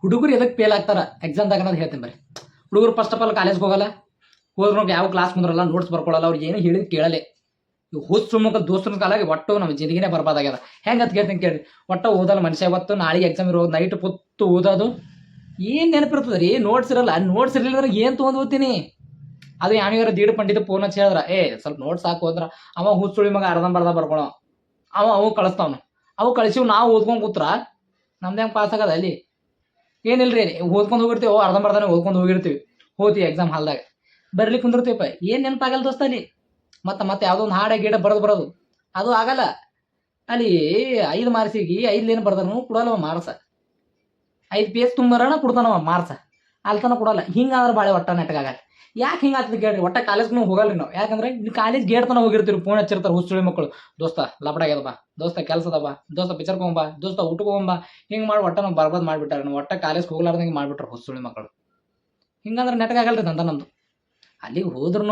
ಹುಡುಗರು ಎದಕ್ಕೆ ಫೇಲ್ ಆಗ್ತಾರ ಎಕ್ಸಾಮ್ದಾಗ ಅನ್ನೋದು ಹೇಳ್ತೀನಿ ಬರ್ರಿ. ಹುಡುಗರು ಫಸ್ಟ್ ಆಫ್ ಆಲ್ ಕಾಲೇಜ್ಗೆ ಹೋಗಲ್ಲ, ಹೋದ್ರು ಯಾವ ಕ್ಲಾಸ್ ಮುಂದ್ರಲ್ಲ, ನೋಟ್ಸ್ ಬರ್ಕೊಳ್ಳಲ್ಲ, ಅವ್ರಿಗೆ ಏನು ಹೇಳಿದ್ ಕೇಳಲೆ. ಇವು ಹುಚ್ಚು ಮುಖ ದೋಸ್ತರ ಕಾಲಾಗಿ ಒಟ್ಟು ನಮ್ಮ ಜಿಂದಗಿನೇ ಬರ್ಬಾದಾಗ್ಯದ. ಹೆಂಗೆ ಅಂತ ಕೇಳ್ತೀನಿ ಕೇಳಿ. ಒಟ್ಟು ಓದಲ್ಲ ಮನುಷ್ಯ, ಇವತ್ತು ನಾಳೆಗೆ ಎಕ್ಸಾಮ್ ಇರೋದು ನೈಟ್ ಪುತ್ತು ಓದೋದು ಏನು ನೆನಪಿರ್ತದೆ ರೀ. ನೋಟ್ಸ್ ಇರಲ್ಲ, ನೋಟ್ಸ್ ಇರಲಿಲ್ಲ ಏನು ತೊಗೊಂಡು ಓದ್ತೀನಿ. ಅದು ಯಾವ್ಯಾರ ದೀಡ್ ಪಂಡಿತ ಫೋನ್ ಹಚ್ಚಿ ಹೇಳಿದ್ರ ಸ್ವಲ್ಪ ನೋಟ್ಸ್ ಹಾಕು ಹೋದ್ರ ಅವ ಹುಚ್ಚುಳಿ ಮಗ ಅರ್ಧಂಬರ್ಧ ಬರ್ಕೊಳ ಅವು ಕಳಿಸ್ತಾವನು. ಅವು ಕಳಿಸಿವ್ ನಾವು ಓದ್ಕೊಂಡು ಕೂತ್ರ ನಮ್ದು ಹೆಂಗೆ ಪಾಸ್ ಆಗದ ಅಲ್ಲಿ? ಏನಿಲ್ರಿ, ಓದ್ಕೊಂಡು ಹೋಗಿರ್ತೀವಿ, ಅರ್ಧಂಬರ್ಧನೇ ಓದ್ಕೊಂಡು ಹೋಗಿರ್ತೀವಿ, ಹೋಗ್ತೀವಿ ಎಕ್ಸಾಮ್ ಹಾಲ್ದಾಗ ಬರ್ಲಿಕ್ಕೆ ಕುಂದಿರ್ತೀವಪ್ಪ, ಏನು ನೆನಪಾಗಲ್ಲ ದೋಸ್ತ ಅಲ್ಲಿ. ಮತ್ತೆ ಯಾವುದೋ ಒಂದು ಹಾಡ ಗೀಡ ಬರೋದು ಅದು ಆಗಲ್ಲ ಅಲ್ಲಿ. 5 ಮಾರ್ಕ್ಸಿಗೆ 5 ಏನು ಬರ್ದಾನು ಕೊಡಲ್ಲ ಮಾರ್ಕ್ಸ. 5 ಪೇಜ್ ತುಂಬಾರಣ ಕೊಡ್ತಾನವ ಮಾರ್ಕ್ಸ, ಅಲ್ತನ ಕೊಡಲ್ಲ. ಹಿಂಗಾದ್ರೆ ಬಾಳೆ ಒಟ್ಟ ನೆಟ್ಗಾಗಲ್ಲ. ಯಾಕೆ ಹಿಂಗಾಗ್ತದೆ ಕೇಳ್ರಿ. ಒಟ್ಟ ಕಾಲೇಜ್ಗೂ ಹೋಗಲ್ರಿ ನಾವು. ಯಾಕಂದ್ರೆ ನೀವು ಕಾಲೇಜ್ ಗೇಟ್ ತನ ಹೋಗಿರ್ತೀರಿ, ಫೋನ್ ಹಚ್ಚಿರ್ತಾರೆ ಹುಚ್ಚುಳಿ ಮಕ್ಕಳು. ದೋಸ್ತ ಲಪಡಾಗ್ಯದ ಬಾ, ದೋಸ್ತ ಕೆಲಸದ ಬಾ, ದೋಸ್ತ ಪಿಕ್ಚರ್ಗೆ ಹೋಗ್ಬಾ, ದೋಸ್ತ ಊಟಕ್ಕೆ ಹೋಗ್ಬಾ, ಹಿಂಗೆ ಮಾಡಿ ಒಟ್ಟ ನಾವು ಬರ್ಬಾದ್ ಮಾಡಿಬಿಟ್ಟಾರೆ. ನಾವು ಒಟ್ಟ ಕಾಲೇಜ್ಗೆ ಹೋಗ್ಲಾರ್ದಂಗೆ ಮಾಡಿಬಿಟ್ರೆ ಹುಚ್ಚುಳಿ ಮಕ್ಕಳು. ಹಿಂಗಂದ್ರೆ ನೆಟ್ಗಾಗಲ್ರಿ ಅಂತ ನಮ್ದು. ಅಲ್ಲಿಗೆ ಹೋದ್ರೂ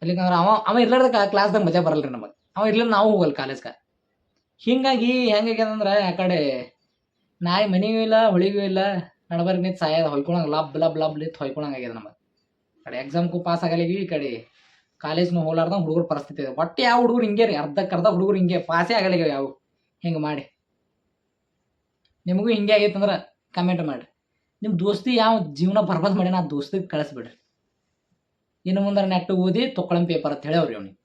ಅಲ್ಲಿಗಂದ್ರೆ ಅವ ಇರ್ಲಾರ್ದ ಕ್ಲಾಸ್ದಾಗ ಮಜಾ ಬರಲ್ರಿ ನಮಗೆ. ಅವ ಇರ್ಲಿಲ್ಲ ನಾವು ಹೋಗಲ್ಲ ಕಾಲೇಜ್ಗೆ. ಹಿಂಗಾಗಿ ಹೆಂಗಾಗ್ಯದಂದ್ರೆ ಆ ಕಡೆ ನಾಯಿ ಮನೆಗೂ ಇಲ್ಲ ಹೊಳಿಗೂ ಇಲ್ಲ, ನಡಬರ್ಗ ನಿಂತು ಸಾಯದ ಹೊಯ್ಕೊಳಂಗೆ ಲಬ್ ಲಬ್ ಲಬ್ ನಿಂತು ಹೊಯ್ಕೊಳಂಗೆ ಆಗ್ಯದ ನಮಗೆ. ಕಡೆ ಎಕ್ಸಾಮ್ಗೂ ಪಾಸ್ ಆಗಲಿವಿ, ಈ ಕಡೆ ಕಾಲೇಜ್ನು ಹೋಗ್ಲಾರ್ದಂಗೆ ಹುಡುಗರ ಪರಿಸ್ಥಿತಿ ಇದೆ. ಒಟ್ಟು ಯಾವ ಹುಡುಗರು ಹಿಂಗೆ ರೀ, ಅರ್ಧಕ್ಕರ್ಧ ಹುಡುಗರು ಹಿಂಗೆ ಪಾಸೇ ಆಗಲಿಲ್ಲ ಯಾವ ಹಿಂಗೆ ಮಾಡಿ. ನಿಮಗೂ ಹಿಂಗೆ ಆಗೈತಂದ್ರೆ ಕಮೆಂಟ್ ಮಾಡಿರಿ. ನಿಮ್ಮ ದೋಸ್ತಿ ಯಾವ ಜೀವನ ಬರ್ಬಾದ್ ಮಾಡಿ ನಾ ದೋಸ್ತಿಗೆ ಕಳಿಸ್ಬಿಡ್ರಿ. ಇನ್ನು ಮುಂದೆ ನೆಟ್ಟು ಓದಿ ತೊಗೊಳಂ ಪೇಪರ್ ಅಂತ ಹೇಳವ್ರಿ ಅವ್ನಿಗೆ.